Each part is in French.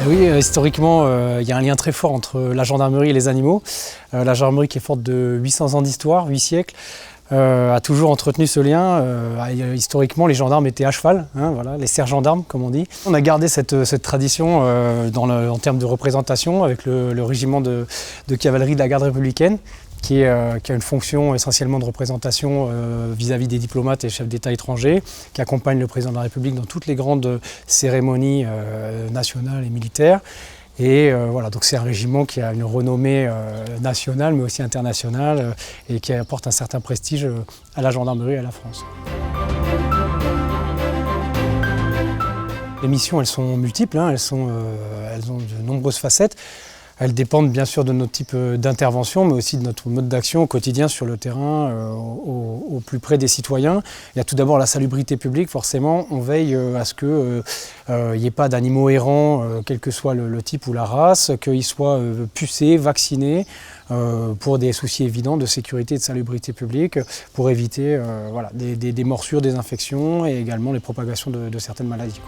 Oui, historiquement, il y a un lien très fort entre la gendarmerie et les animaux. La gendarmerie, qui est forte de 800 ans d'histoire, 8 siècles, a toujours entretenu ce lien. Historiquement, les gendarmes étaient à cheval, voilà, les serfs-gendarmes, comme on dit. On a gardé cette tradition en termes de représentation avec le régiment de cavalerie de la garde républicaine, qui a une fonction essentiellement de représentation vis-à-vis des diplomates et chefs d'État étrangers, qui accompagne le président de la République dans toutes les grandes cérémonies nationales et militaires. Et voilà, donc c'est un régiment qui a une renommée nationale mais aussi internationale et qui apporte un certain prestige à la gendarmerie et à la France. Les missions, elles sont multiples, elles ont de nombreuses facettes. Elles dépendent bien sûr de notre type d'intervention, mais aussi de notre mode d'action au quotidien sur le terrain, au plus près des citoyens. Il y a tout d'abord la salubrité publique, forcément. On veille à ce qu'il n'y ait pas d'animaux errants, quel que soit le type ou la race, qu'ils soient pucés, vaccinés, pour des soucis évidents de sécurité et de salubrité publique, pour éviter voilà, des morsures, des infections et également les propagations de certaines maladies.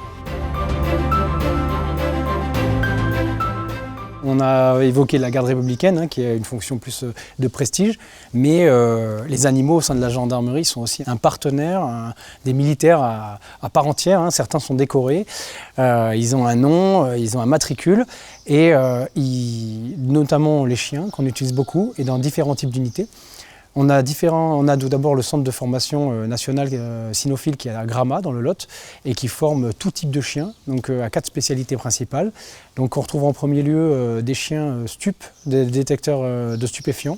On a évoqué la garde républicaine, qui a une fonction plus de prestige, mais les animaux au sein de la gendarmerie sont aussi un partenaire, des militaires à part entière. Certains sont décorés, ils ont un nom, ils ont un matricule, et notamment les chiens qu'on utilise beaucoup et dans différents types d'unités. On a tout d'abord le centre de formation national cynophile qui est à Gramat, dans le Lot, et qui forme tout type de chiens, donc à 4 spécialités principales. Donc on retrouve en premier lieu des chiens des détecteurs de stupéfiants,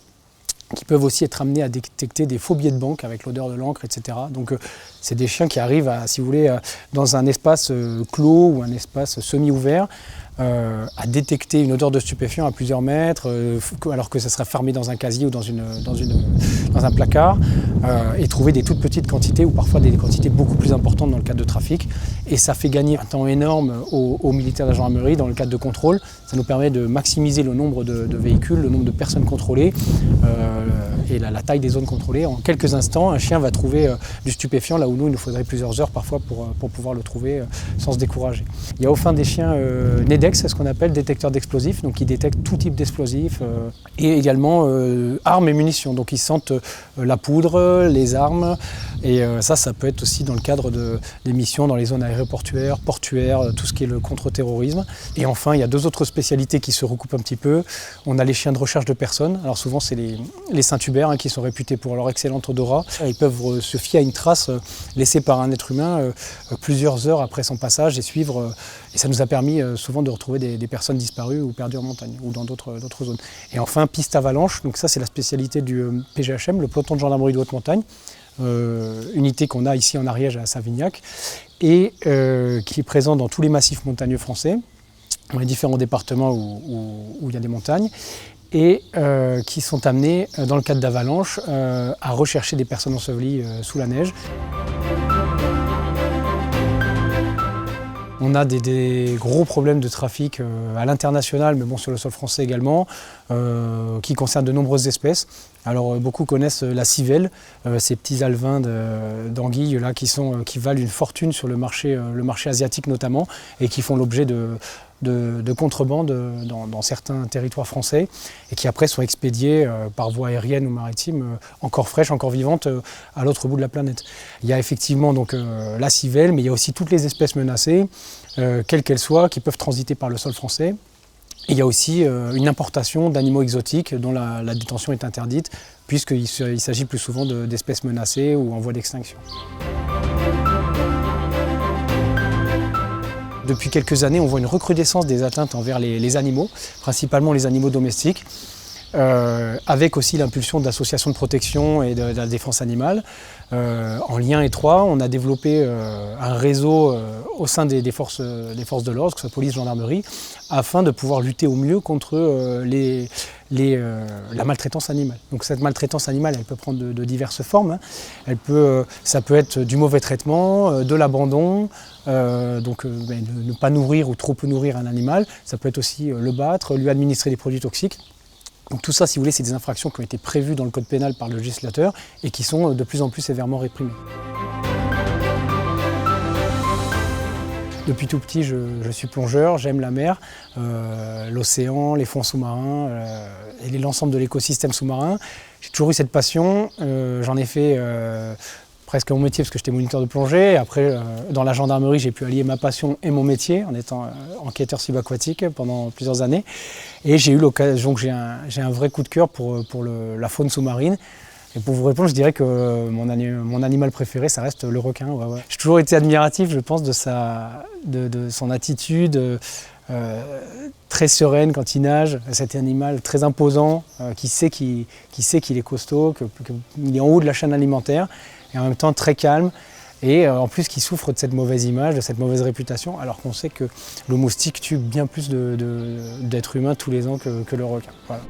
qui peuvent aussi être amenés à détecter des faux billets de banque avec l'odeur de l'encre, etc. Donc c'est des chiens qui arrivent, si vous voulez, dans un espace clos ou un espace semi-ouvert, à détecter une odeur de stupéfiant à plusieurs mètres, alors que ça serait fermé dans un casier ou dans un placard, et trouver des toutes petites quantités ou parfois des quantités beaucoup plus importantes dans le cadre de trafic. Et ça fait gagner un temps énorme aux militaires de la gendarmerie dans le cadre de contrôle. Ça nous permet de maximiser le nombre de véhicules, le nombre de personnes contrôlées et la taille des zones contrôlées. En quelques instants, un chien va trouver du stupéfiant là où nous, il nous faudrait plusieurs heures parfois pour pouvoir le trouver sans se décourager. Il y a au fin des chiens NEDEX, c'est ce qu'on appelle détecteur d'explosifs, donc ils détectent tout type d'explosifs et également armes et munitions. Donc ils sentent la poudre, les armes, et ça peut être aussi dans le cadre des missions dans les zones aéroportuaires, portuaires, tout ce qui est le contre-terrorisme. Et enfin, il y a 2 autres spécialités qui se recoupent un petit peu. On a les chiens de recherche de personnes. Alors souvent, c'est les Saint-Hubert qui sont réputés pour leur excellente odorat. Ils peuvent se fier à une trace laissée par un être humain plusieurs heures après son passage et suivre. Et ça nous a permis souvent de retrouver des personnes disparues ou perdues en montagne ou dans d'autres zones. Et enfin, piste avalanche. Donc ça, c'est la spécialité du PGHM, le peloton de gendarmerie de haute montagne. Unité qu'on a ici en Ariège à Savignac et qui est présent dans tous les massifs montagneux français, dans les différents départements où il y a des montagnes, et qui sont amenés, dans le cadre d'avalanches, à rechercher des personnes ensevelies sous la neige. On a des gros problèmes de trafic à l'international, mais bon, sur le sol français également, qui concernent de nombreuses espèces. Alors beaucoup connaissent la civelle, ces petits alevins d'anguilles là, qui valent une fortune sur le marché asiatique notamment, et qui font l'objet de contrebande dans certains territoires français, et qui après sont expédiés par voie aérienne ou maritime, encore fraîches, encore vivantes, à l'autre bout de la planète. Il y a effectivement donc la civelle, mais il y a aussi toutes les espèces menacées, quelles qu'elles soient, qui peuvent transiter par le sol français. Et il y a aussi une importation d'animaux exotiques dont la détention est interdite, puisqu'il s'agit plus souvent d'espèces menacées ou en voie d'extinction. Depuis quelques années, on voit une recrudescence des atteintes envers les animaux, principalement les animaux domestiques, avec aussi l'impulsion d'associations de protection et de la défense animale. En lien étroit, on a développé un réseau au sein des forces de l'ordre, que ce soit police, gendarmerie, afin de pouvoir lutter au mieux contre la maltraitance animale. Donc cette maltraitance animale, elle peut prendre de diverses formes. Ça peut être du mauvais traitement, de l'abandon, ne pas nourrir ou trop peu nourrir un animal. Ça peut être aussi le battre, lui administrer des produits toxiques. Donc tout ça, si vous voulez, c'est des infractions qui ont été prévues dans le code pénal par le législateur et qui sont de plus en plus sévèrement réprimées. Depuis tout petit, je suis plongeur, j'aime la mer, l'océan, les fonds sous-marins et l'ensemble de l'écosystème sous-marin. J'ai toujours eu cette passion, j'en ai fait presque mon métier parce que j'étais moniteur de plongée. Après, dans la gendarmerie, j'ai pu allier ma passion et mon métier en étant enquêteur subaquatique pendant plusieurs années. Et j'ai eu l'occasion, donc j'ai un vrai coup de cœur pour la faune sous-marine. Et pour vous répondre, je dirais que mon animal préféré, ça reste le requin. Ouais, ouais. J'ai toujours été admiratif, je pense, de son attitude très sereine quand il nage. Cet animal très imposant, qui sait qu'il est costaud, qu'il est en haut de la chaîne alimentaire, et en même temps très calme. Et en plus, qui souffre de cette mauvaise image, de cette mauvaise réputation, alors qu'on sait que le moustique tue bien plus d'êtres humains tous les ans que le requin. Voilà.